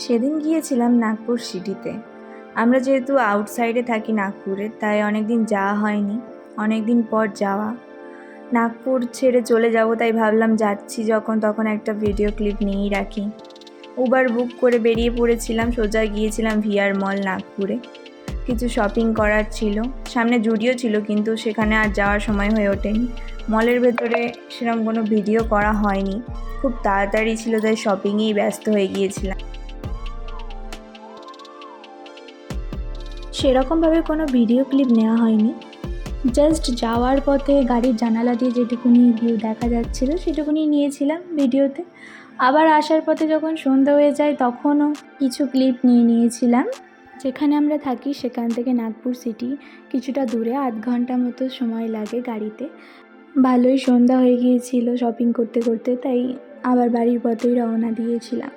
সেদিন গিয়েছিলাম নাগপুর সিটিতে। আমরা যেহেতু আউটসাইডে থাকি নাগপুরে, তাই অনেক দিন যাওয়া হয়নি, অনেক দিন পর যাওয়া। নাগপুর ছেড়ে চলে যাব, তাই ভাবলাম যাচ্ছি যখন তখন একটা ভিডিও ক্লিপ নিয়েই রাখি। উবার বুক করে বেরিয়ে পড়েছিলাম, সোজা গিয়েছিলাম ভিআর মল নাগপুরে। কিছু শপিং করার ছিল, সামনে জুডিও ছিল, কিন্তু সেখানে আর যাওয়ার সময় হয়ে ওঠেনি। মলের ভেতরে সেরকম কোনো ভিডিও করা হয়নি, খুব তাড়াতাড়ি ছিল, তাই শপিংয়েই ব্যস্ত হয়ে গিয়েছিলাম। সেরকমভাবে কোনো ভিডিও ক্লিপ নেওয়া হয়নি, জাস্ট যাওয়ার পথে গাড়ির জানালা দিয়ে যেটুকুনি ভিউ দেখা যাচ্ছিলো সেটুকুনি নিয়েছিলাম ভিডিওতে। আবার আসার পথে যখন সন্ধ্যা হয়ে যায় তখনও কিছু ক্লিপ নিয়েছিলাম। যেখানে আমরা থাকি সেখান থেকে নাগপুর সিটি কিছুটা দূরে, 8 ঘন্টা মতো সময় লাগে গাড়িতে। ভালোই সন্ধ্যা হয়ে গিয়েছিল শপিং করতে করতে, তাই আবার বাড়ির পথেই রওনা দিয়েছিলাম।